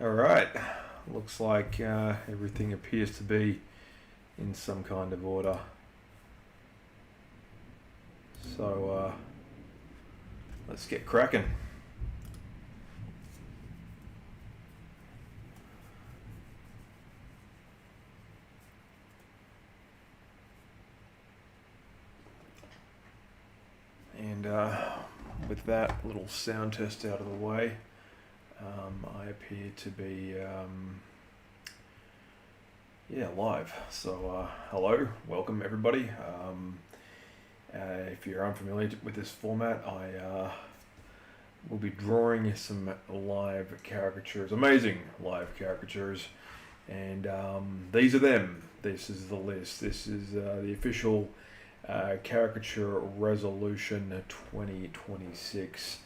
Alright, looks like everything appears to be in some kind of order. So let's get cracking. And with that little sound test out of the way, I appear to be live. So hello, welcome everybody. If you're unfamiliar with this format, I will be drawing some live caricatures, amazing live caricatures, and these are them. This is the list. This is the official Caricature Resolution 2026,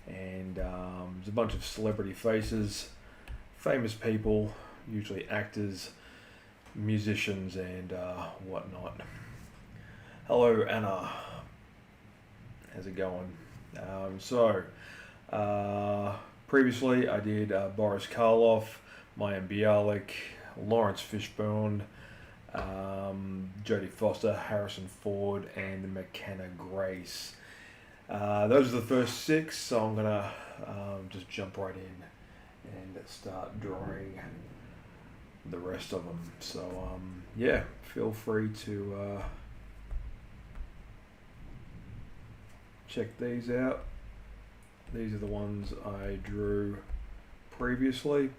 and there's a bunch of celebrity faces, famous people, usually actors, musicians, and whatnot. Hello, Anna. How's it going? Previously I did Boris Karloff, Mayim Bialik, Lawrence Fishburne, Jodie Foster, Harrison Ford, and McKenna Grace. Those are the first six, so I'm gonna just jump right in and start drawing the rest of them. So yeah, feel free to check these out. These are the ones I drew previously.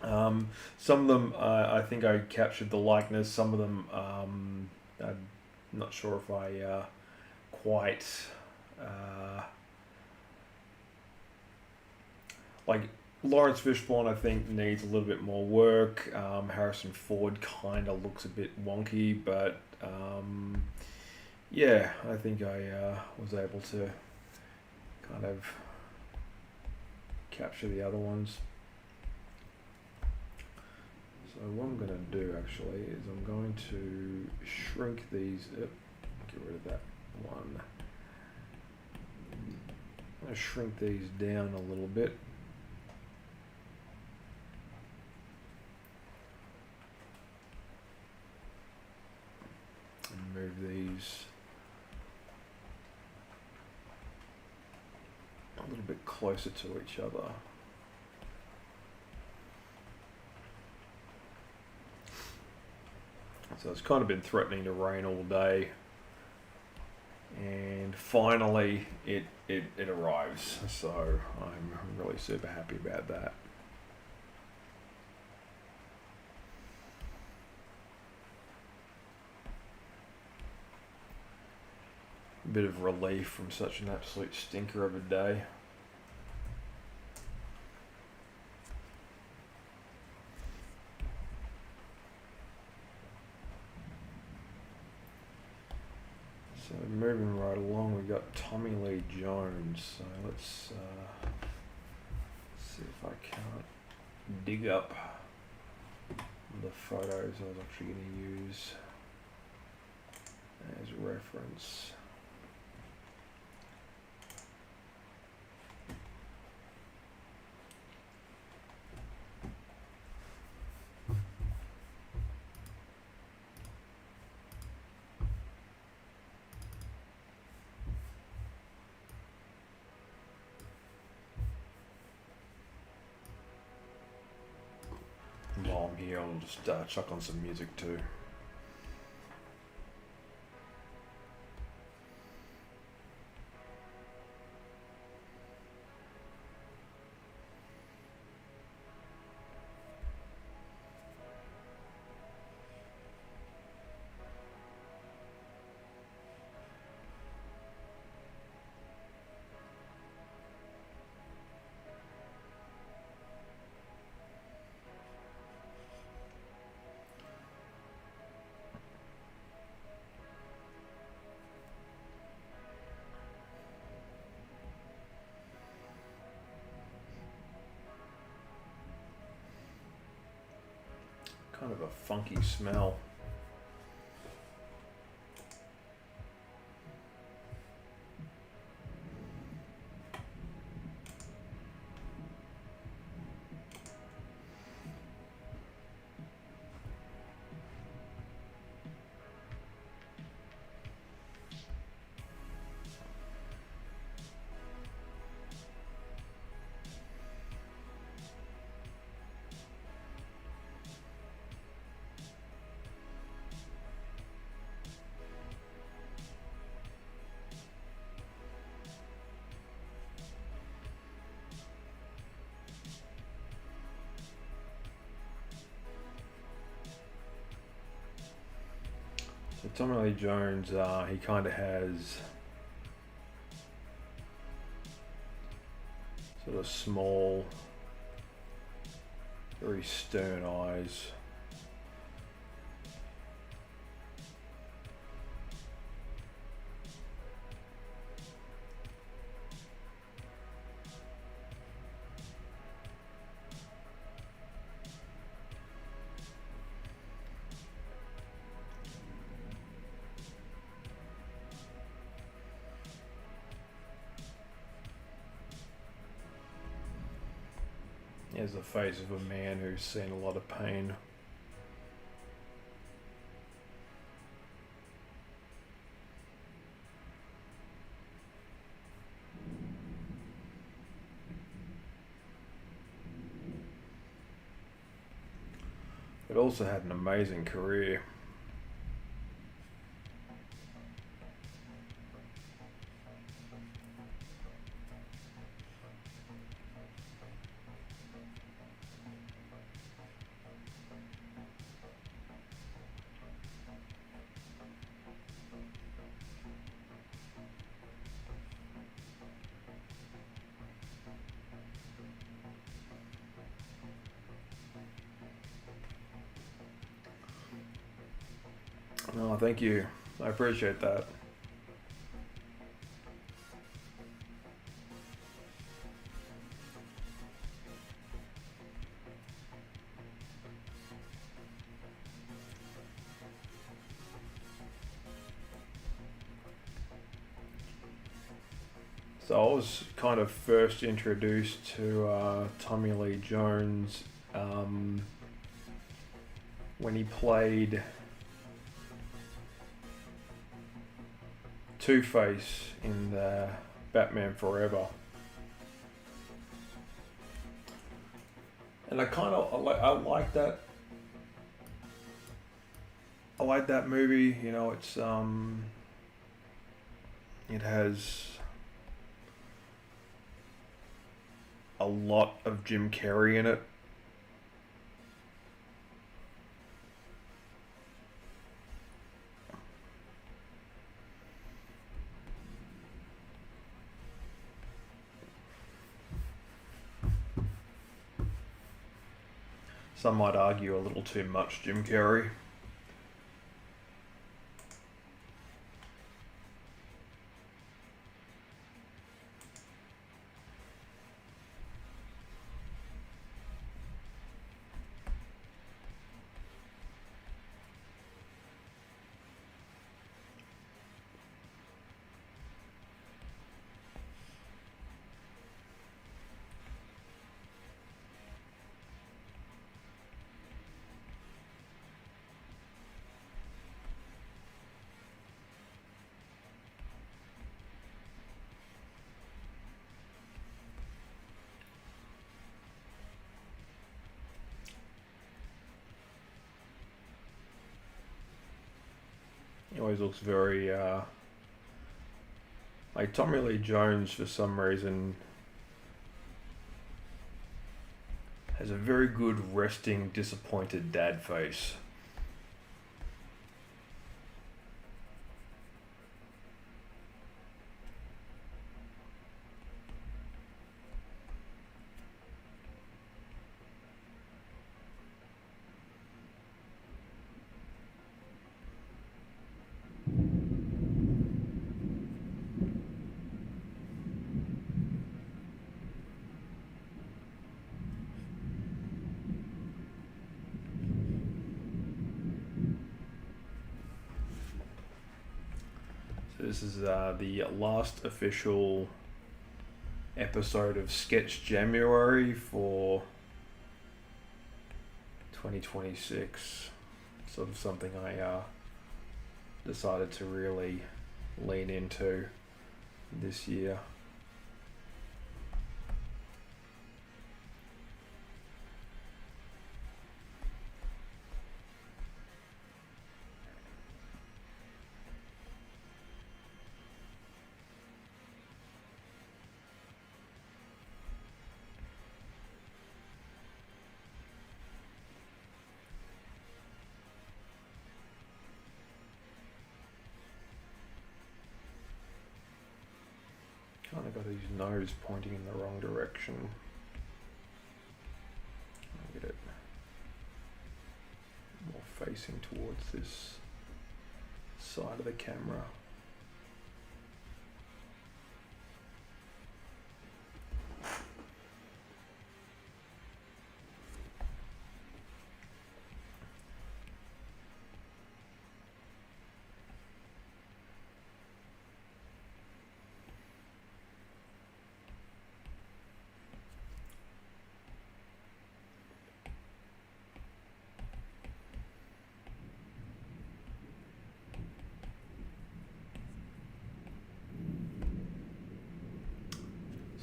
Some of them I think I captured the likeness. Some of them I'm not sure if I quite like Lawrence Fishburne. I think needs a little bit more work. Harrison Ford kind of looks a bit wonky, but yeah, I think I was able to kind of capture the other ones. So what I'm going to do actually is I'm going to shrink these. Get rid of that one. I'm going to shrink these down a little bit. And move these a little bit closer to each other. So it's kind of been threatening to rain all day, and finally it arrives. So I'm really super happy about that. A bit of relief from such an absolute stinker of a day. So moving right along, we've got Tommy Lee Jones. So let's see if I can't dig up the photos I was actually going to use as reference. While I'm here, I'll just chuck on some music too. Kind of a funky smell. So Tommy Lee Jones, he kind of has sort of small, very stern eyes. He has the face of a man who's seen a lot of pain. But also had an amazing career. Oh, thank you. I appreciate that. So I was kind of first introduced to Tommy Lee Jones when he played Two-Face in the Batman Forever. And I like that. I like that movie. You know, it's it has a lot of Jim Carrey in it. Some might argue a little too much Jim Carrey. He always looks very, like Tommy Lee Jones for some reason has a very good resting, disappointed dad face. This is the last official episode of Sketch Jamuary for 2026. Sort of something I decided to really lean into this year. Kind of got his nose pointing in the wrong direction. Get it more facing towards this side of the camera.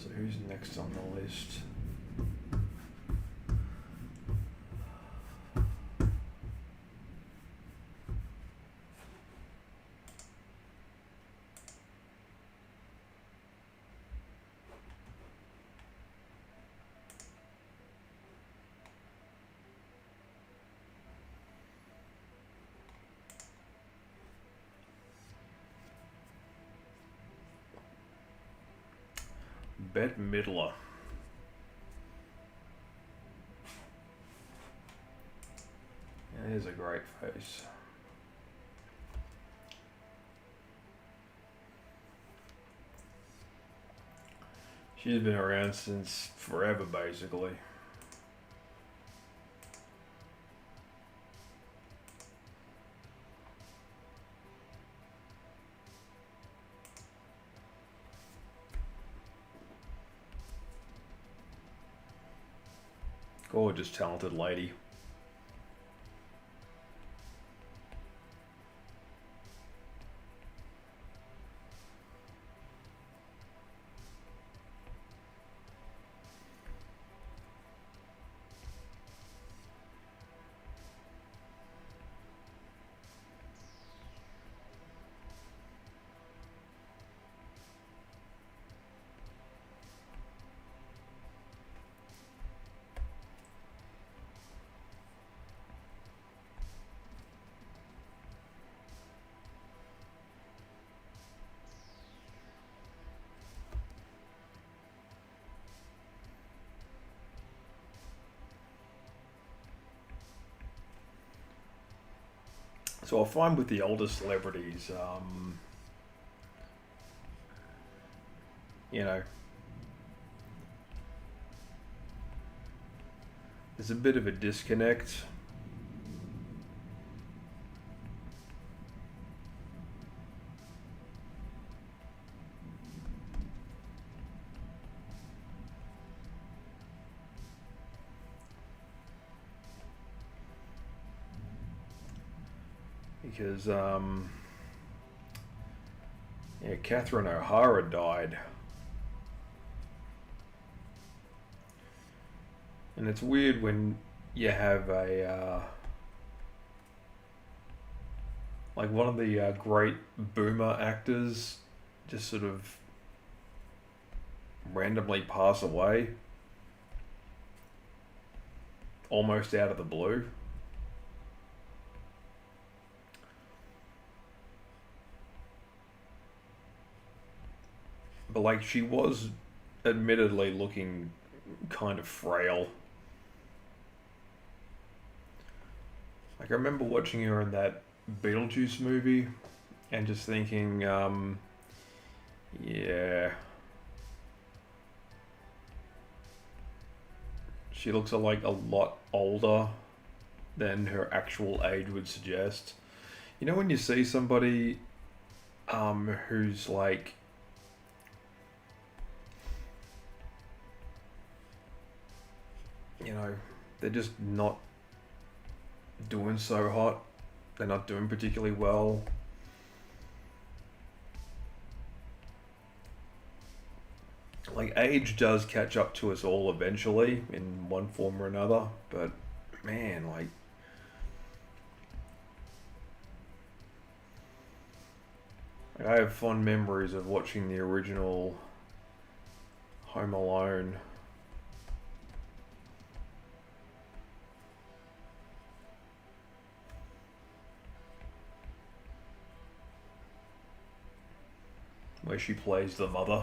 So who's next on the list? Bette Midler. That is a great face. She's been around since forever, basically. Gorgeous, talented lady. So I find with the older celebrities, you know, there's a bit of a disconnect. Because, yeah, Catherine O'Hara died. And it's weird when you have a, like one of the great boomer actors just sort of randomly pass away. Almost out of the blue. But like she was admittedly looking kind of frail. Like I remember watching her in that Beetlejuice movie and just thinking, yeah. She looks like a lot older than her actual age would suggest. You know when you see somebody who's like you know, they're just not doing so hot. They're not doing particularly well. Like, age does catch up to us all eventually in one form or another, but man, like, I have fond memories of watching the original Home Alone. Where she plays the mother.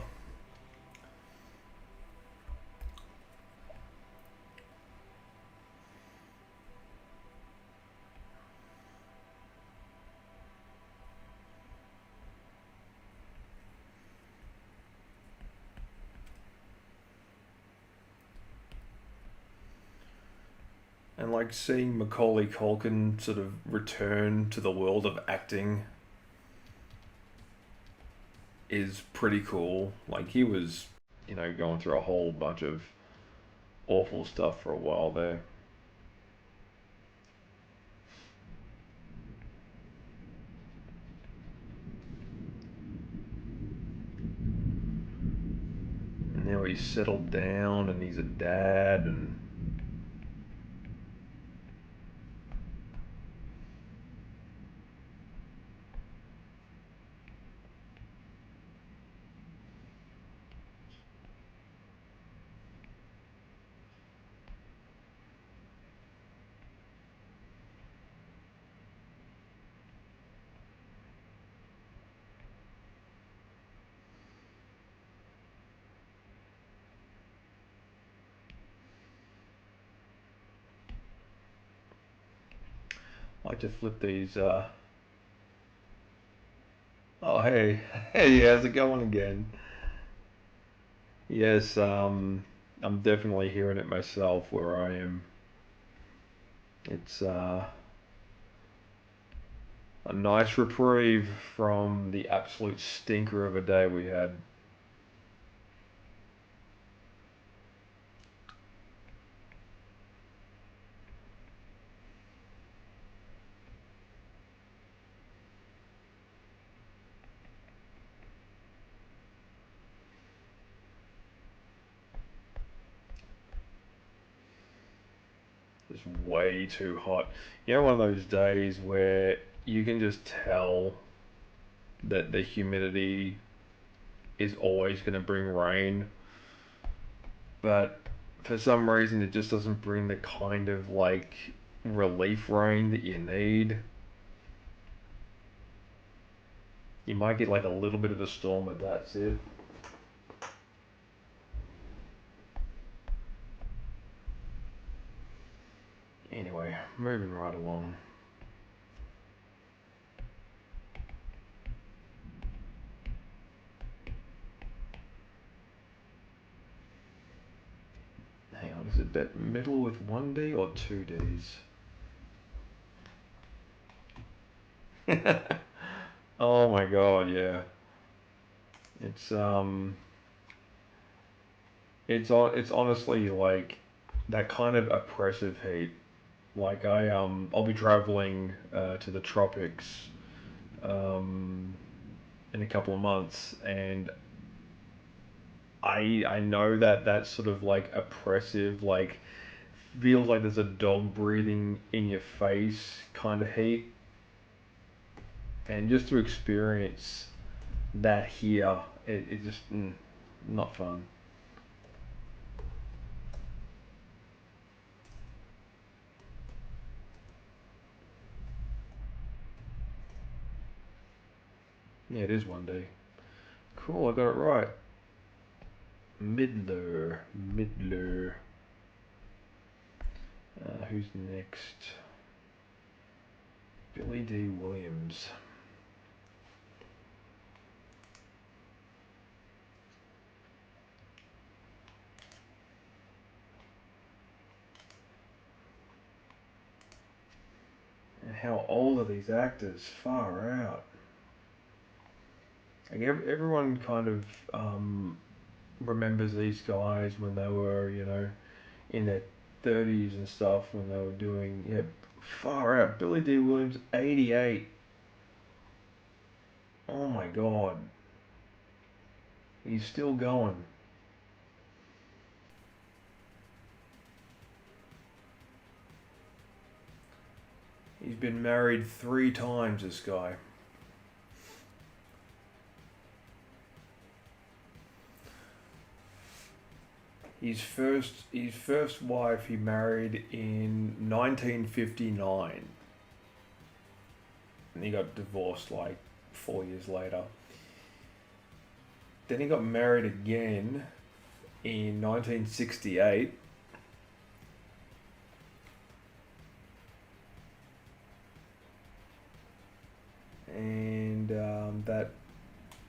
And like seeing Macaulay Culkin sort of return to the world of acting is pretty cool. Like he was, going through a whole bunch of awful stuff for a while there. And now he's settled down and he's a dad and I like to flip these. Oh, hey. Hey, how's it going again? Yes, I'm definitely hearing it myself where I am. It's a nice reprieve from the absolute stinker of a day we had. It's way too hot. One of those days where you can just tell that the humidity is always going to bring rain, but for some reason it just doesn't bring the kind of like relief rain that you need. You might get like a little bit of a storm, but that's it. Anyway, moving right along. Hang on, is it that middle with 1D or 2Ds? Oh my god, yeah. It's it's honestly like that kind of oppressive heat. Like I'll be traveling to the tropics um in a couple of months, and I know that that sort of like oppressive, like feels like there's a dog breathing in your face kind of heat, and just to experience that here, it just not fun. Yeah, it is 1D. Cool, I got it right. Midler, Midler. Who's next? Billy D. Williams. And how old are these actors? Far out. Like everyone kind of remembers these guys when they were, in their 30s and stuff when they were doing, yeah, far out. Billy D. Williams, 88. Oh my god. He's still going. He's been married 3 times, this guy. His first wife he married in 1959, and he got divorced like 4 years later. Then he got married again in 1968, and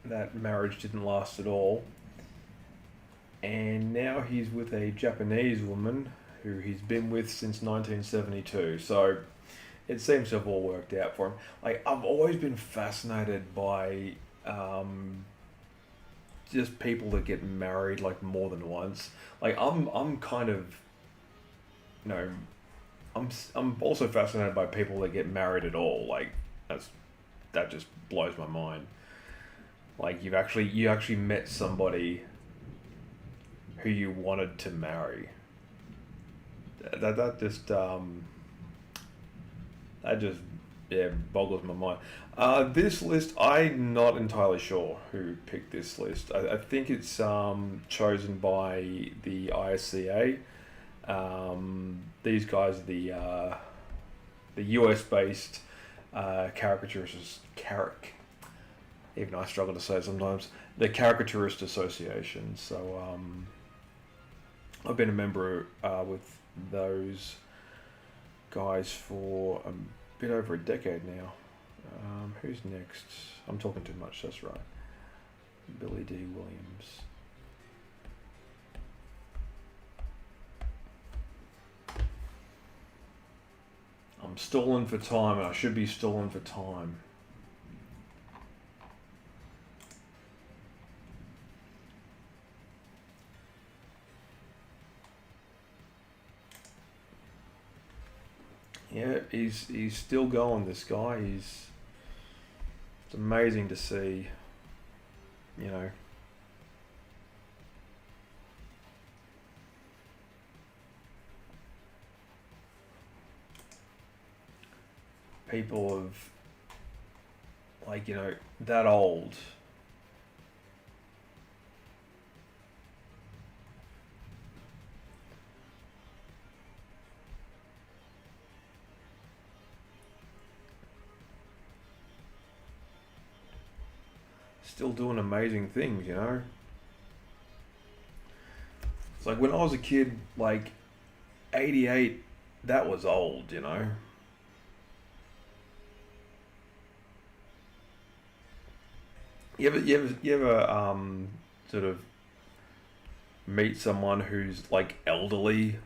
that marriage didn't last at all. And now he's with a Japanese woman, who he's been with since 1972. So it seems to have all worked out for him. Like, I've always been fascinated by just people that get married like more than once. Like, I'm kind of, you know, I'm also fascinated by people that get married at all. Like, that just blows my mind. Like, you actually met somebody who you wanted to marry. That just that just, yeah, boggles my mind. This list, I'm not entirely sure who picked this list. I think it's chosen by the ISCA. These guys are the US based caricaturists. Even I struggle to say it sometimes. The Caricaturist Association. So I've been a member with those guys for a bit over a decade now. Who's next? I'm talking too much, that's right. Billy D. Williams. I'm stalling for time, and I should be stalling for time. Yeah, he's still going, this guy. It's amazing to see, you know. People of, like, you know, that old. Still doing amazing things, you know. It's like when I was a kid, like 88, that was old, you know. You ever sort of meet someone who's like elderly,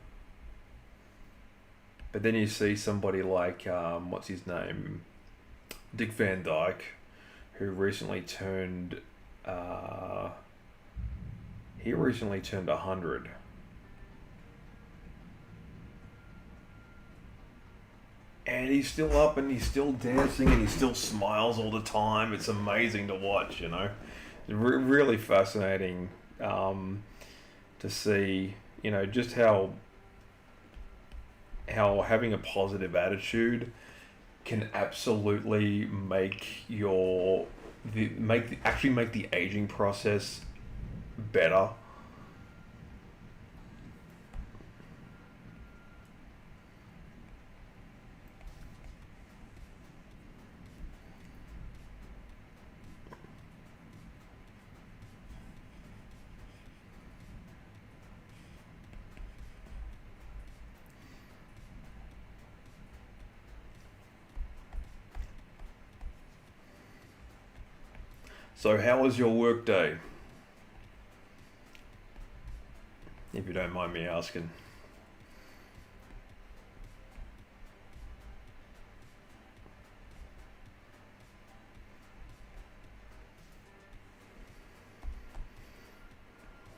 but then you see somebody like what's his name, Dick Van Dyke, who recently turned he recently turned 100. And he's still up and he's still dancing and he still smiles all the time. It's amazing to watch, you know. It's really fascinating to see, you know, just how having a positive attitude can absolutely make actually make the aging process better. So how was your work day? If you don't mind me asking.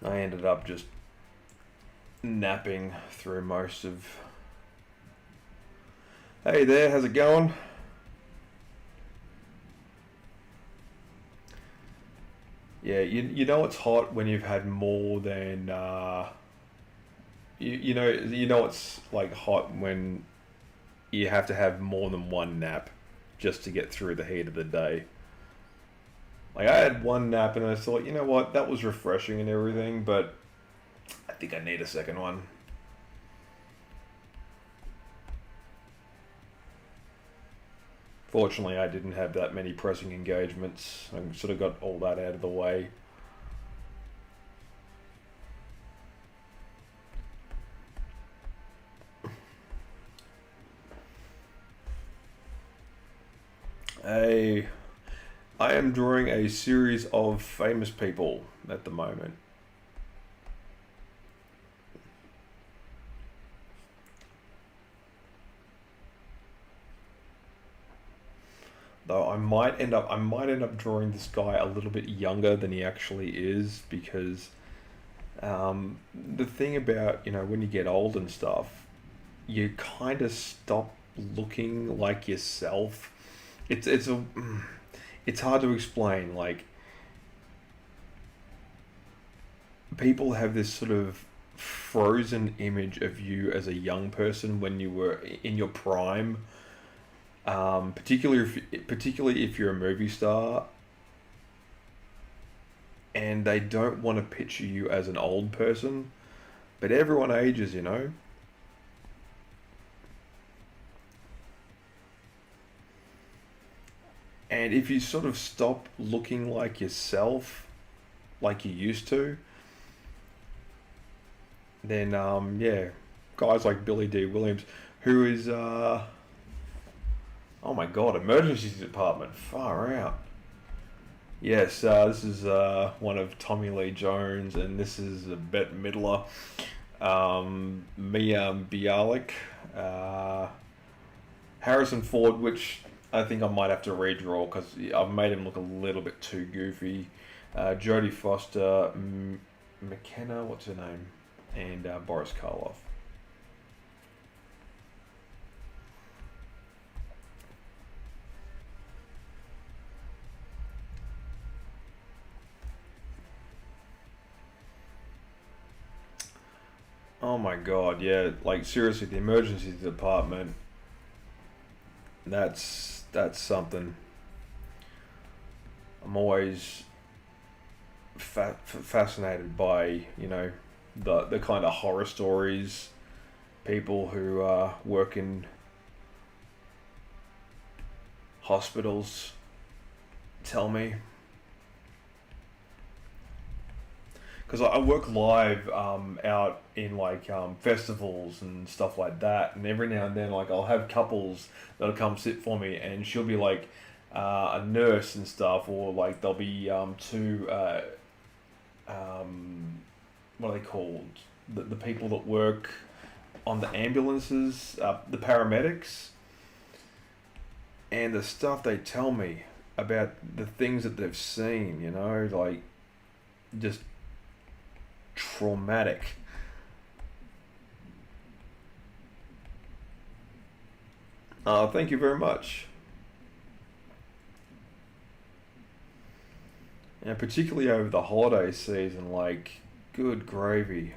I ended up just napping through most of... Hey there, how's it going? Yeah, you know it's hot when you've had more than you know it's like hot when you have to have more than one nap just to get through the heat of the day. Like, I had one nap and I thought, you know what, that was refreshing and everything, but I think I need a second one. Fortunately, I didn't have that many pressing engagements. I sort of got all that out of the way. I am drawing a series of famous people at the moment. Though I might end up drawing this guy a little bit younger than he actually is, because the thing about, when you get old and stuff, you kind of stop looking like yourself. It's hard to explain. Like, people have this sort of frozen image of you as a young person when you were in your prime. Particularly if you're a movie star, and they don't want to picture you as an old person. But everyone ages. And if you sort of stop looking like yourself, like you used to, then yeah, guys like Billy D. Williams, who is oh my god, emergency department, far out. Yes, this is one of Tommy Lee Jones, and this is Bette Midler, Mia Bialik, uh, Harrison Ford, which I think I might have to redraw because I've made him look a little bit too goofy. Jodie Foster, McKenna, what's her name, and Boris Karloff. Oh my god, yeah, like seriously, the emergency department. That's something. I'm always fascinated by the kind of horror stories people who work in hospitals tell me, because I work live out in like festivals and stuff like that, and every now and then like I'll have couples that'll come sit for me, and she'll be like a nurse and stuff, or like there'll be two what are they called, the people that work on the ambulances, the paramedics, and the stuff they tell me about the things that they've seen, like just traumatic. Thank you very much. And particularly over the holiday season, like, good gravy.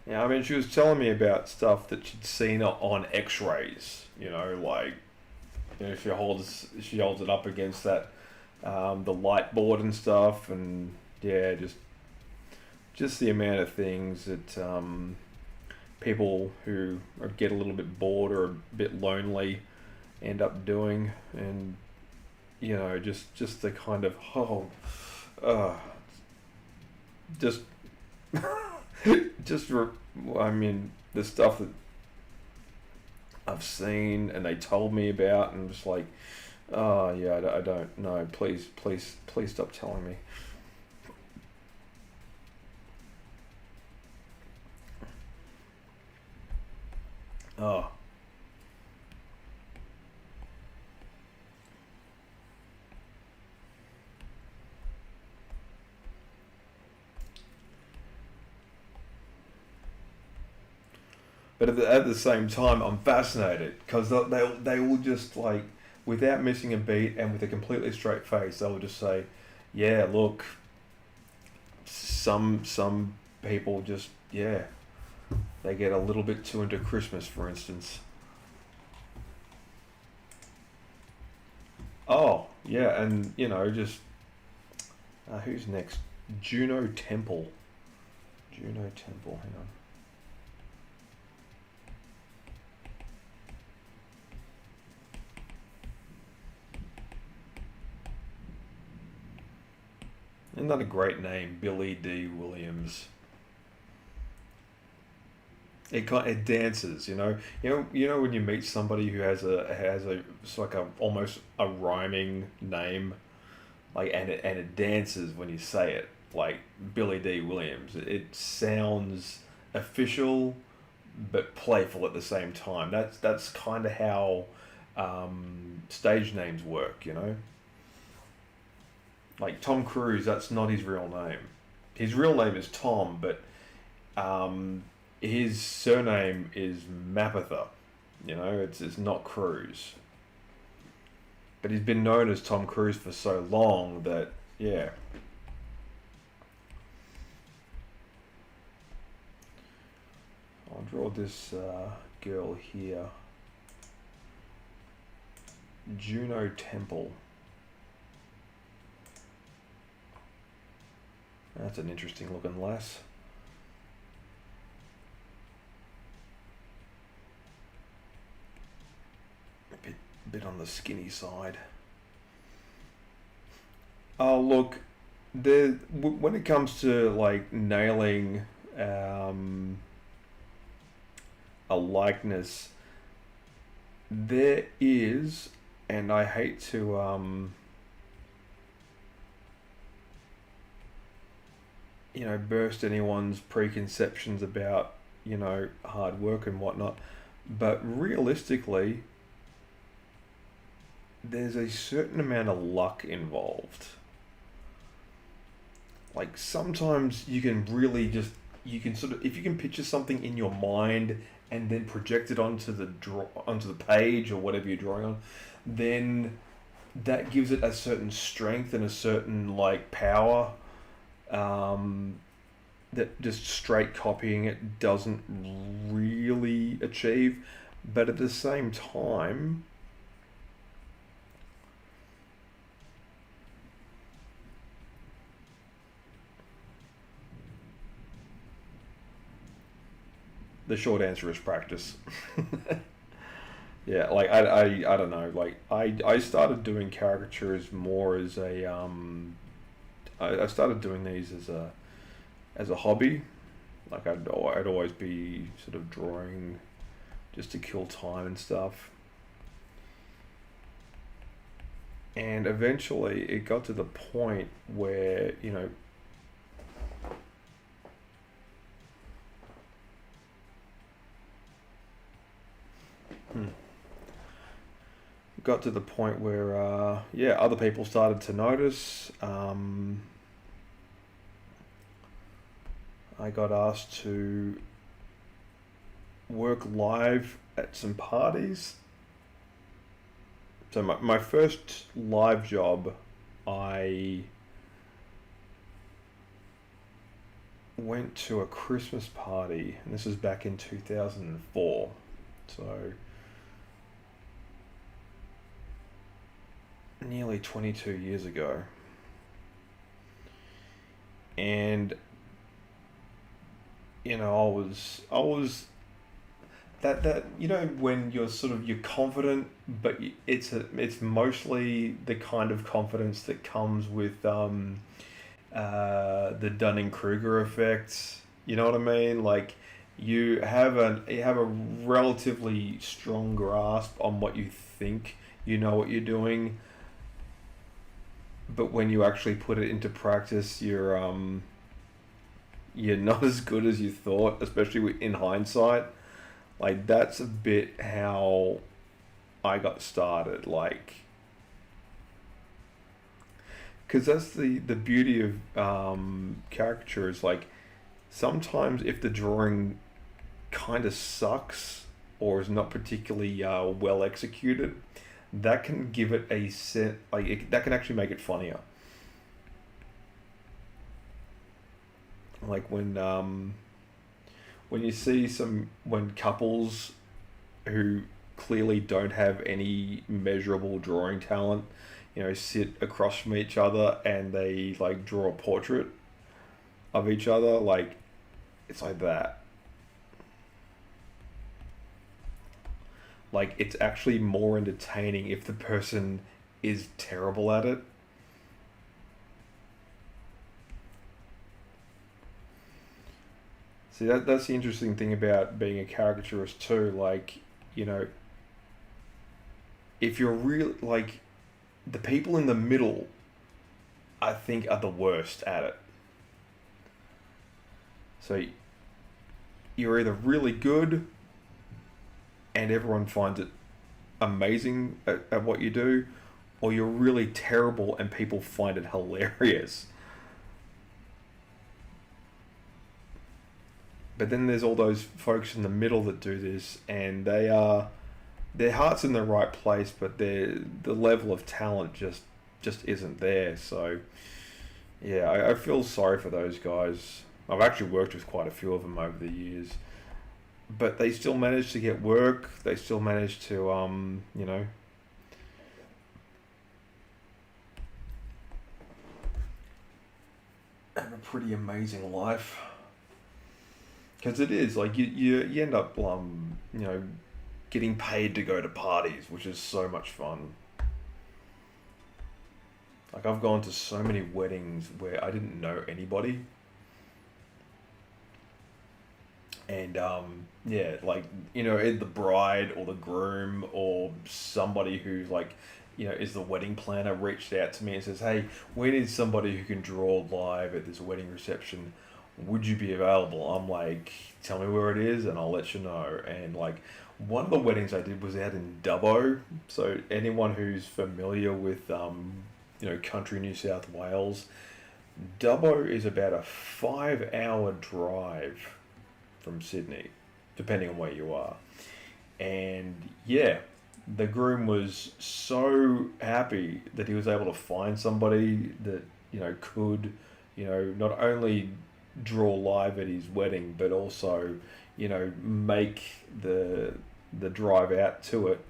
Yeah, I mean, she was telling me about stuff that she'd seen on X-rays. Like, she holds it up against that the light board and stuff, and yeah, just the amount of things that people who get a little bit bored or a bit lonely end up doing, and just the kind of uh, just just I mean, the stuff that I've seen and they told me about, and just like, oh yeah, I don't know. Please, please, please stop telling me. Oh, but at the same time, I'm fascinated because they will just like, without missing a beat and with a completely straight face, they will just say, yeah, look, some people just, yeah, they get a little bit too into Christmas, for instance. Oh yeah, and just who's next? Juno Temple. Juno Temple. Hang on. Isn't that a great name, Billy D. Williams? It dances, you know when you meet somebody who has a it's like a almost a rhyming name, like and it dances when you say it, like Billy D. Williams. It sounds official, but playful at the same time. That's kind of how stage names work. Like Tom Cruise, that's not his real name. His real name is Tom, but um, his surname is Mapother. It's not Cruise. But he's been known as Tom Cruise for so long that, yeah. I'll draw this girl here. Juno Temple. That's an interesting looking lass. A bit on the skinny side. Oh, look, when it comes to like nailing a likeness, there is, and I hate to burst anyone's preconceptions about hard work and whatnot, but realistically, there's a certain amount of luck involved. Like sometimes you can really just you can sort of if you can picture something in your mind and then project it onto the page or whatever you're drawing on, then that gives it a certain strength and a certain like power that just straight copying it doesn't really achieve. But at the same time, the short answer is practice. Yeah, like I don't know. Like I started doing caricatures more as a I started doing these as a hobby. Like I'd always be sort of drawing just to kill time and stuff. And eventually it got to the point where, got to the point where yeah, other people started to notice. I got asked to work live at some parties. So my first live job, I went to a Christmas party, and this was back in 2004. So nearly 22 years ago. And I was that when you're confident, but it's mostly the kind of confidence that comes with the Dunning-Kruger effect. You know what I mean? Like you have a relatively strong grasp on what you think you know what you're doing, but when you actually put it into practice, you're not as good as you thought, especially in hindsight. Like that's a bit how I got started. Like, because that's the beauty of caricature is like sometimes if the drawing kind of sucks or is not particularly well executed, that can give it a set that can actually make it funnier. Like when you see when couples who clearly don't have any measurable drawing talent, sit across from each other and they like draw a portrait of each other, like it's like that. Like it's actually more entertaining if the person is terrible at it. See, that's the interesting thing about being a caricaturist too. Like, you know, if you're real, like, the people in the middle, I think, are the worst at it. So you're either really good and everyone finds it amazing at what you do, or you're really terrible and people find it hilarious. But then there's all those folks in the middle that do this, and they are their heart's in the right place, but the level of talent just isn't there. So yeah, I feel sorry for those guys. I've actually worked with quite a few of them over the years, but they still manage to get work. They still manage to have a pretty amazing life. Because it is like you end up getting paid to go to parties, which is so much fun. Like I've gone to so many weddings where I didn't know anybody, and yeah, like the bride or the groom or somebody who's like is the wedding planner reached out to me and says, "Hey, we need somebody who can draw live at this wedding reception. Would you be available?" I'm like, "Tell me where it is and I'll let you know." And like one of the weddings I did was out in Dubbo. So anyone who's familiar with country New South Wales, Dubbo is about a 5 hour drive from Sydney, depending on where you are. And yeah, the groom was so happy that he was able to find somebody that could not only draw live at his wedding, but also make the drive out to it.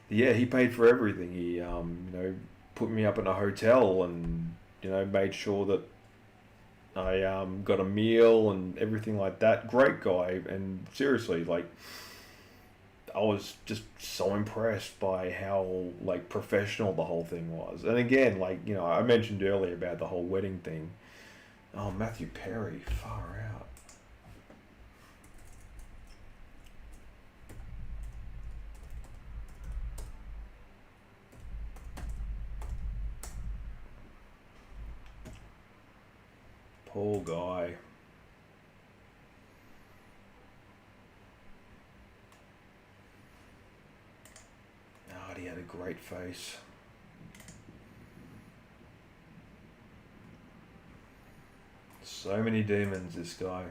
Yeah, he paid for everything. He put me up in a hotel and made sure that I got a meal and everything like that. Great guy, and seriously, like I was just so impressed by how like professional the whole thing was. And again, like I mentioned earlier about the whole wedding thing. Oh, Matthew Perry, far out. Poor guy. God, he had a great face. So many demons, this guy.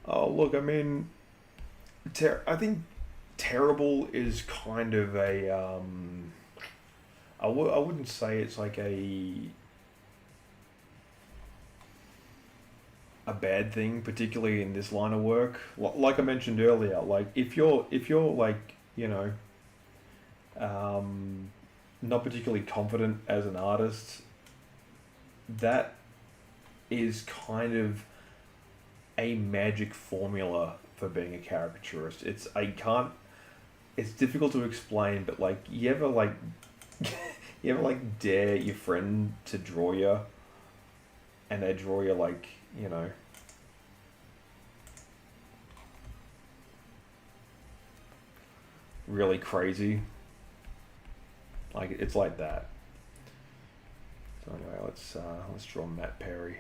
Oh, look, I mean, I think terrible is kind of a. I wouldn't say it's like a bad thing, particularly in this line of work. Like I mentioned earlier, like if you're like um, not particularly confident as an artist, that is kind of a magic formula for being a caricaturist. It's difficult to explain, but like you ever like you ever like dare your friend to draw you, and they draw you like really crazy. Like it's like that. So anyway, let's draw Matt Perry.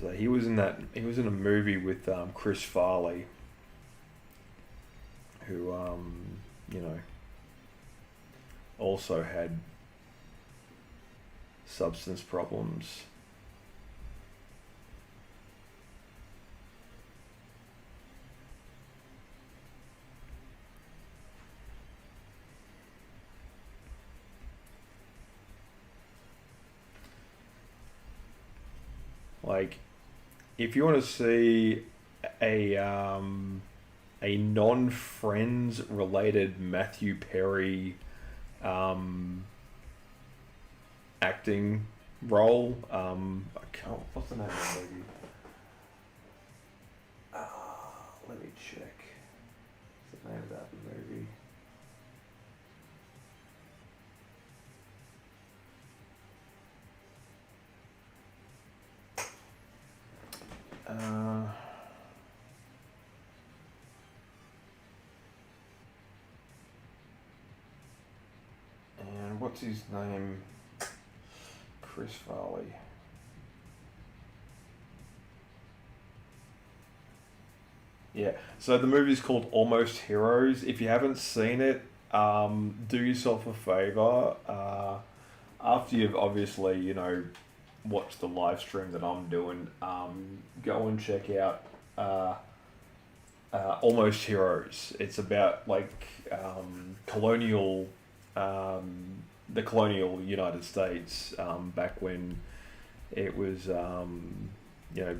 So he was in that. He was in a movie with Chris Farley, who you know also had substance problems. Like, if you want to see a non-Friends related Matthew Perry um, acting role, I can't. What's the name of the movie? Let me check. What's the name of that movie? Uh, and what's his name? Chris Farley. Yeah. So the movie's called Almost Heroes. If you haven't seen it, do yourself a favor. After you've obviously, watched the live stream that I'm doing, go and check out Almost Heroes. It's about colonial, the colonial United States back when it was, you know,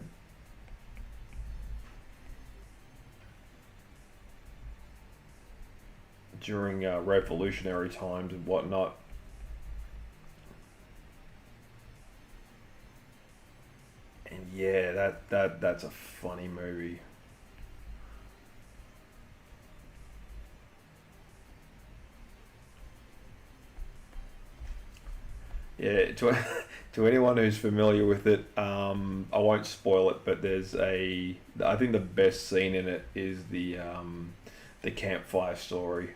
during revolutionary times and whatnot. And yeah, that's a funny movie. Yeah, to to anyone who's familiar with it, I won't spoil it, but I think the best scene in it is the campfire story.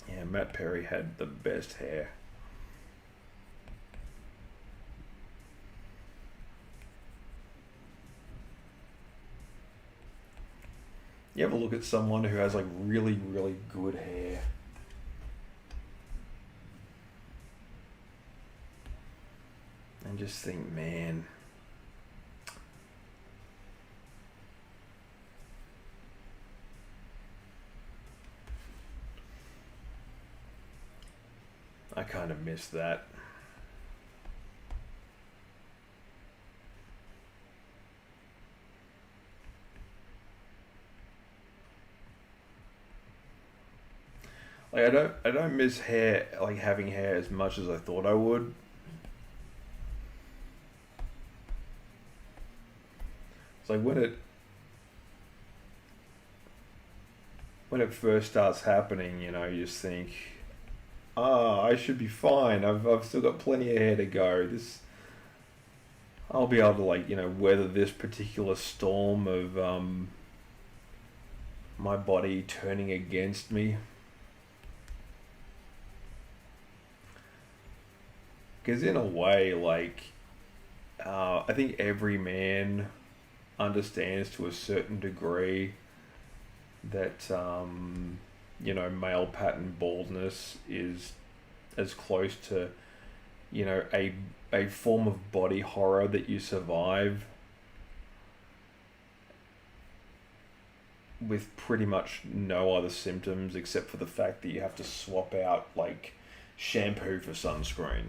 Yeah, Matt Perry had the best hair. You ever look at someone who has like really, really good hair? And just think, man, I kind of miss that. Like I don't miss hair, like having hair as much as I thought I would. It's like when it first starts happening, you just think, I should be fine. I've still got plenty of hair to go. I'll be able to weather this particular storm of my body turning against me. Because in a way, I think every man understands to a certain degree that male pattern baldness is as close to a form of body horror that you survive with pretty much no other symptoms except for the fact that you have to swap out shampoo for sunscreen.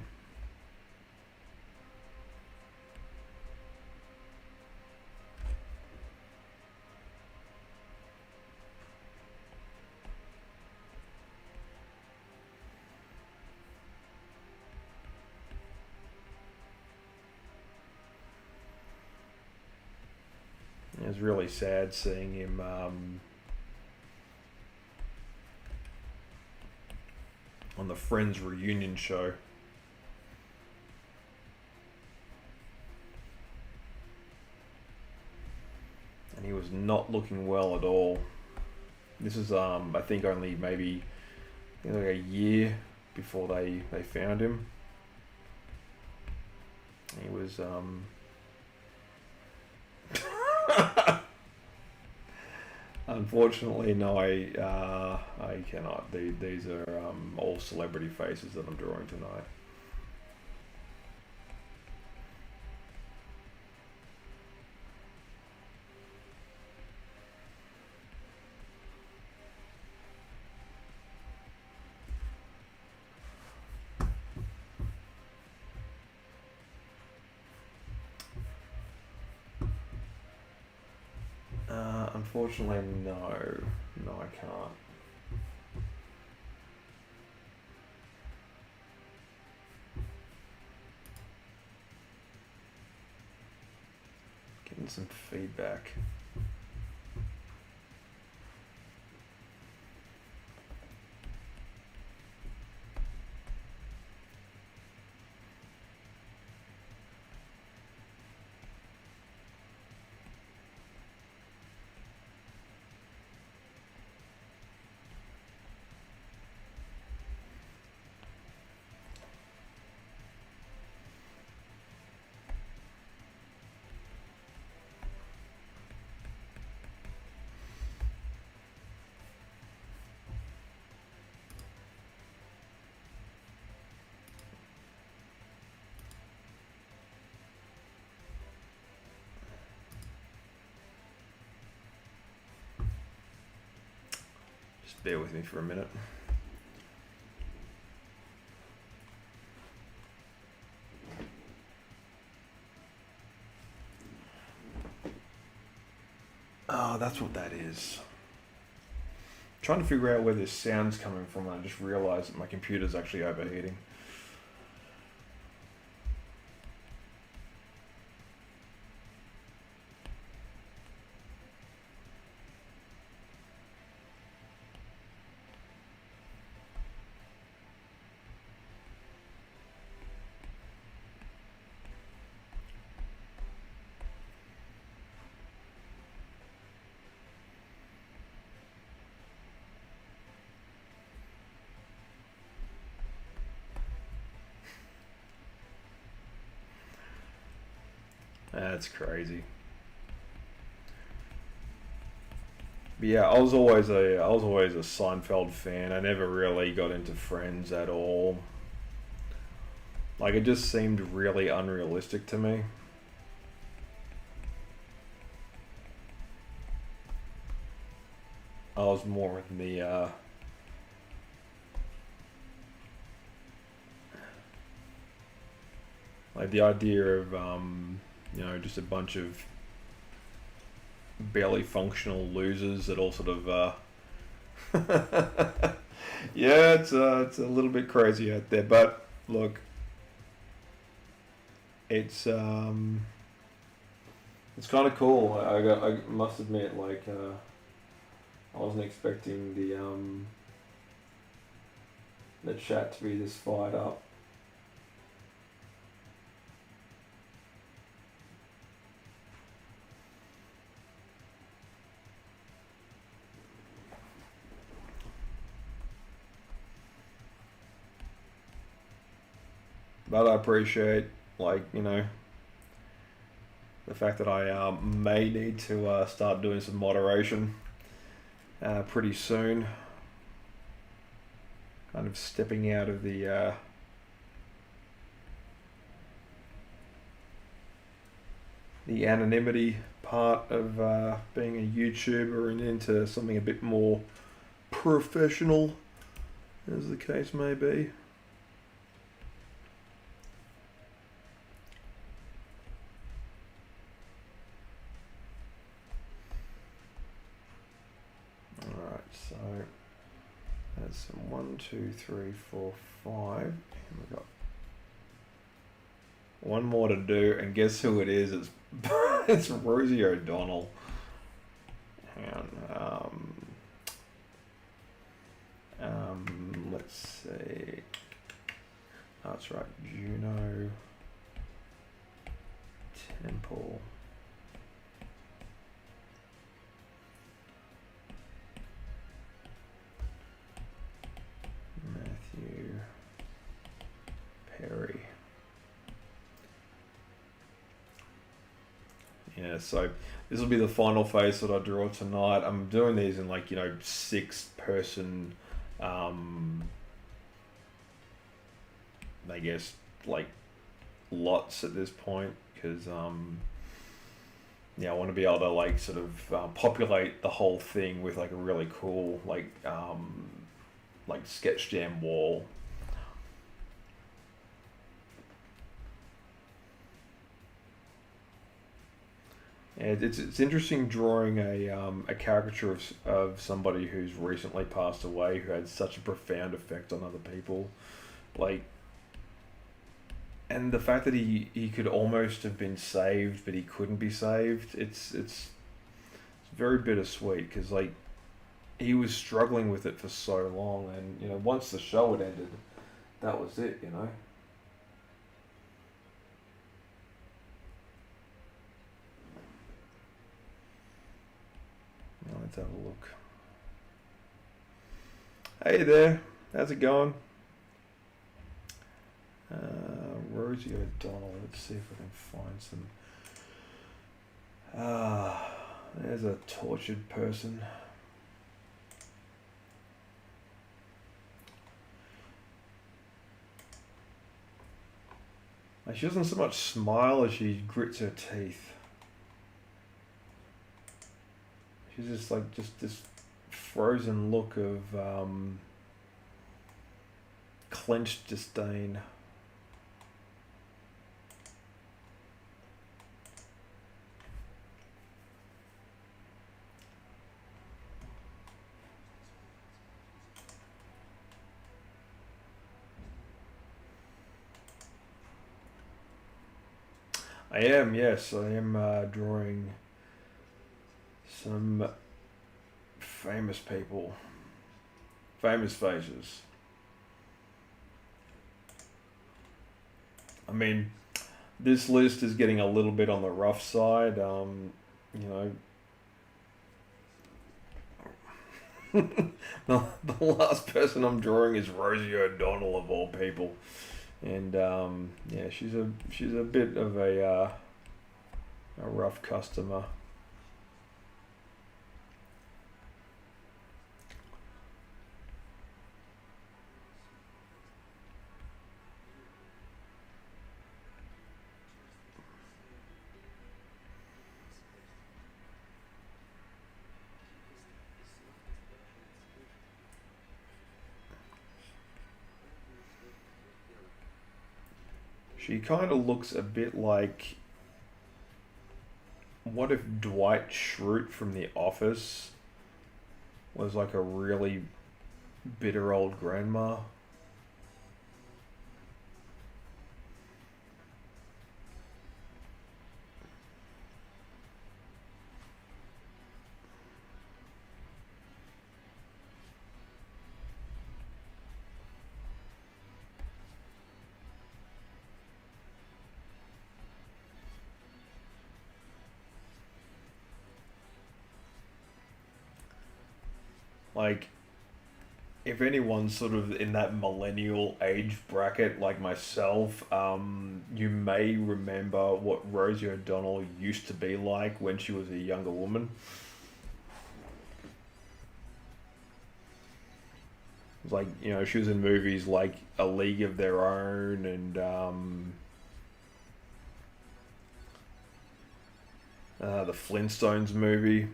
It was really sad seeing him on the Friends reunion show. And he was not looking well at all. This is I think only maybe like a year before they found him. He was unfortunately, no, I cannot. These are all celebrity faces that I'm drawing tonight. Unfortunately, no. No, I can't. Getting some feedback. Just bear with me for a minute. Oh, that's what that is. Trying to figure out where this sound's coming from, and I just realized that my computer's actually overheating. That's crazy. But yeah, I was always a Seinfeld fan. I never really got into Friends at all. Like, it just seemed really unrealistic to me. I was more in the like the idea of you know, just a bunch of barely functional losers that all sort of yeah, it's a little bit crazy out there, but look, it's kind of cool. I must admit, like I wasn't expecting the chat to be this fired up. But I appreciate, like, you know, the fact that I may need to start doing some moderation pretty soon. Kind of stepping out of the anonymity part of being a YouTuber and into something a bit more professional, as the case may be. So that's 1, 2, 3, 4, 5, and we've got one more to do, and guess who it is? It's it's Rosie O'Donnell. Hang on. Let's see. Oh, that's right, Juno Temple. Matthew Perry. Yeah, so this will be the final face that I draw tonight. I'm doing these in, like, you know, 6-person, I guess, like, lots at this point, because yeah, I want to be able to, like, sort of populate the whole thing with, like, a really cool, like sketch jam wall. And it's interesting drawing a caricature of somebody who's recently passed away who had such a profound effect on other people. Like, and the fact that he could almost have been saved, but he couldn't be saved. It's very bittersweet because like he was struggling with it for so long, and you know once the show had ended, that was it. You know. Let's have a look. Hey there, how's it going? Rosie O'Donnell. Let's see if I can find some. There's a tortured person. Like, she doesn't so much smile as she grits her teeth. She's just like just this frozen look of clenched disdain. I am, yes, I am drawing some famous people, famous faces. I mean, this list is getting a little bit on the rough side. You know, the last person I'm drawing is Rosie O'Donnell of all people. And yeah, she's a bit of a rough customer. She kind of looks a bit like, what if Dwight Schrute from The Office was like a really bitter old grandma? Like, if anyone's sort of in that millennial age bracket like myself, you may remember what Rosie O'Donnell used to be like when she was a younger woman. It was like, you know, she was in movies like A League of Their Own and the Flintstones movie.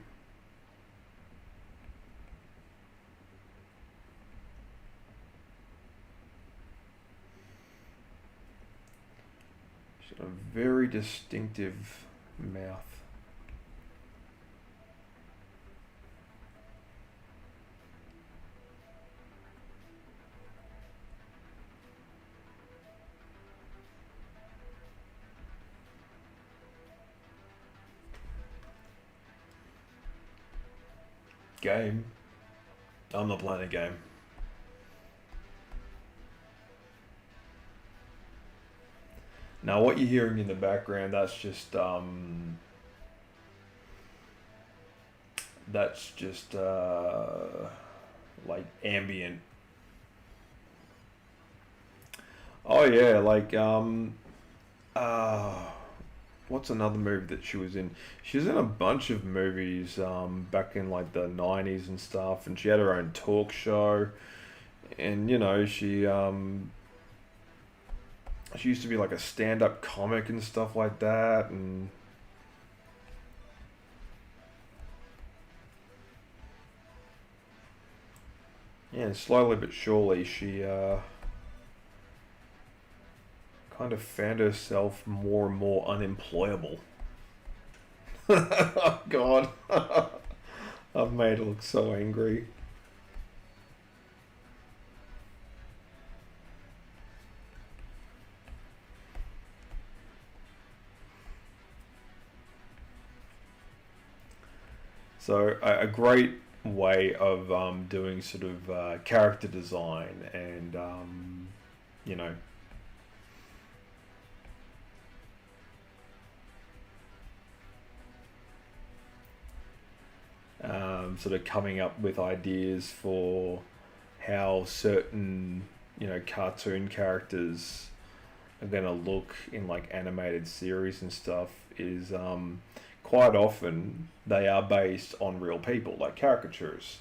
She's got a very distinctive mouth. Game. I'm not playing a game. Now, what you're hearing in the background, that's just like ambient. Oh yeah, like uh, what's another movie that she was in? She was in a bunch of movies back in like the '90s and stuff, and she had her own talk show, and you know she used to be like a stand-up comic and stuff like that, and yeah, and slowly but surely she kind of found herself more and more unemployable. Oh God, I've made her look so angry. So a great way of doing sort of character design and you know sort of coming up with ideas for how certain cartoon characters are going to look in like animated series and stuff is quite often they are based on real people, like caricatures.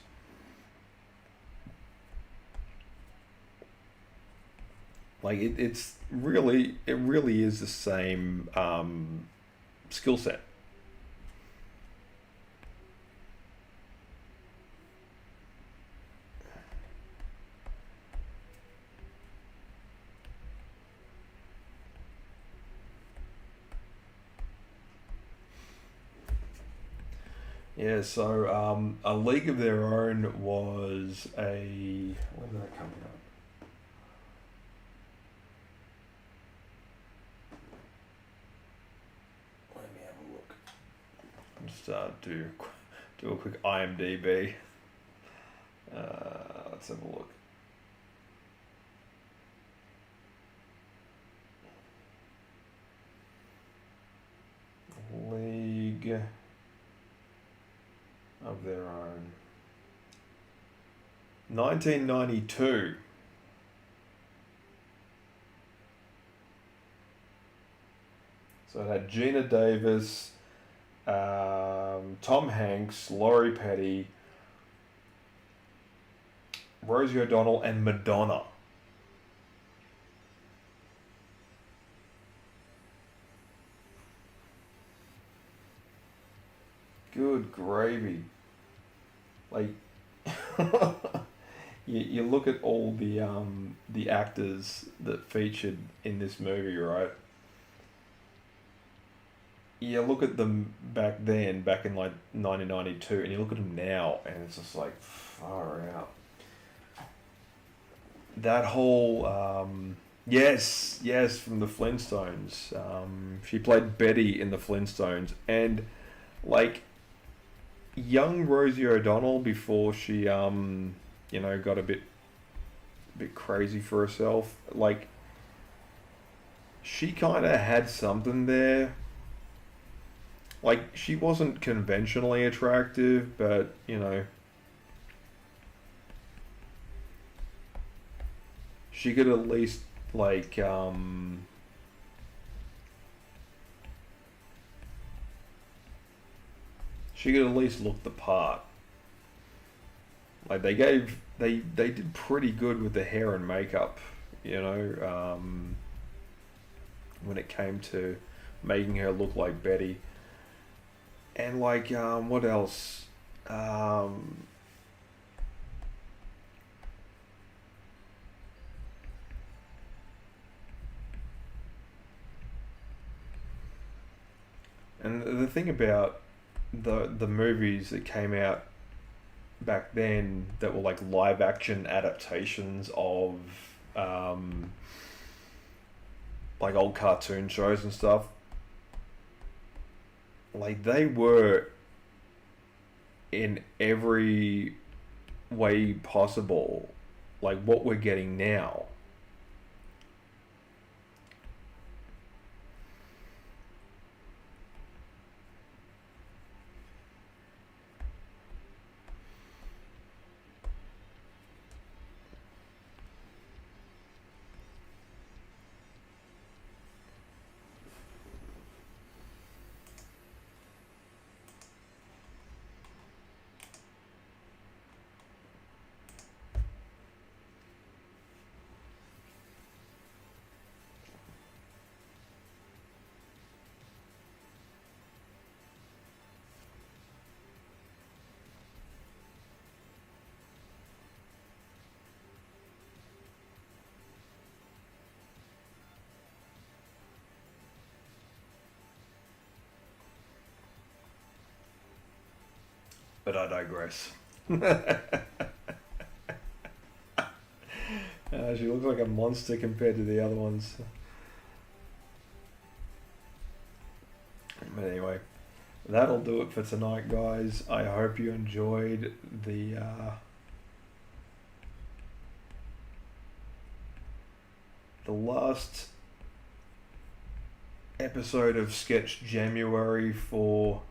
Like it really is the same skill set. Yeah, so A League of Their Own was a. When did that come out? Let me have a look. Just do a quick IMDb. Let's have a look. League of Their Own. 1992. So it had Gina Davis, Tom Hanks, Laurie Petty, Rosie O'Donnell, and Madonna. Good gravy. Like, you look at all the actors that featured in this movie, right? You look at them back then, back in like 1992, and you look at them now, and it's just like far out. That whole yes, from the Flintstones. She played Betty in the Flintstones, and like young Rosie O'Donnell before she got a bit crazy for herself. Like she kind of had something there. Like she wasn't conventionally attractive, but she could at least like she could at least look the part. Like they did pretty good with the hair and makeup, when it came to making her look like Betty. And like what else? Um, and the thing about the movies that came out back then that were like live action adaptations of um, like old cartoon shows and stuff, like they were in every way possible like what we're getting now. But I digress. She looks like a monster compared to the other ones. But anyway, that'll do it for tonight, guys. I hope you enjoyed the last episode of Sketch Jamuary for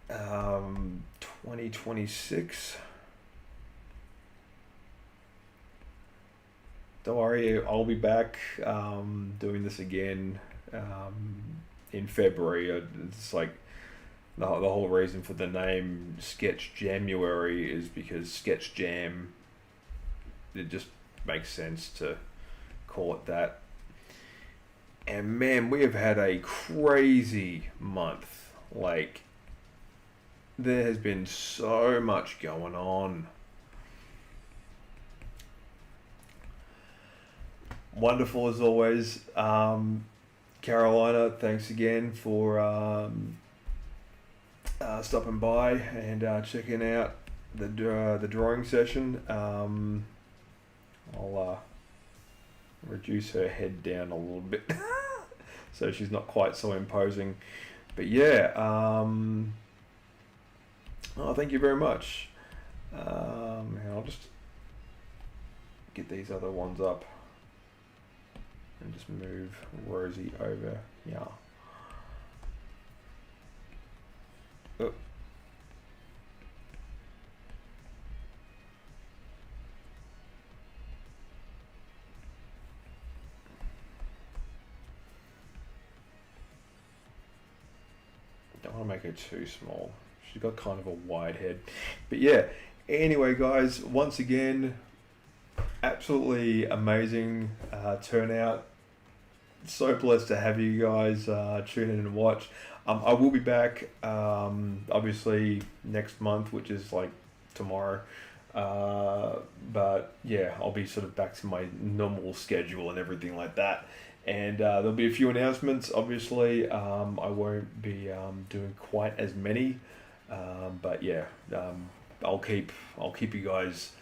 2026. Don't worry, I'll be back doing this again in February. It's like the whole reason for the name Sketch Jamuary is because Sketch Jam, it just makes sense to call it that. And man, we have had a crazy month. Like, there has been so much going on. Wonderful as always. Carolina, thanks again for stopping by and checking out the drawing session. I'll reduce her head down a little bit so she's not quite so imposing. But yeah, thank you very much. And I'll just get these other ones up and just move Rosie over. Yeah. Oh. Don't want to make her too small. She's got kind of a wide head. But yeah, anyway, guys, once again, absolutely amazing turnout. So blessed to have you guys tune in and watch. I will be back obviously next month, which is like tomorrow. But yeah, I'll be sort of back to my normal schedule and everything like that. And there'll be a few announcements. Obviously, I won't be doing quite as many. But yeah, I'll keep you guys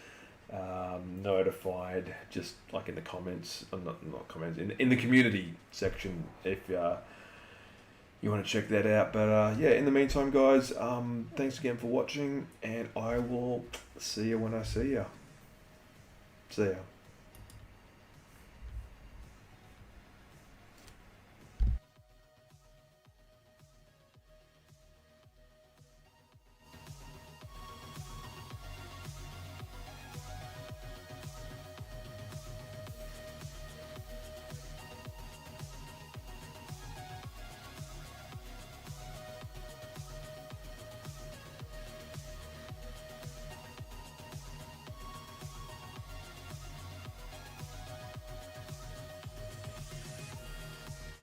notified, just like in the comments, not comments, in the community section if you want to check that out. But yeah, in the meantime, guys, thanks again for watching, and I will see you when I see you. See ya.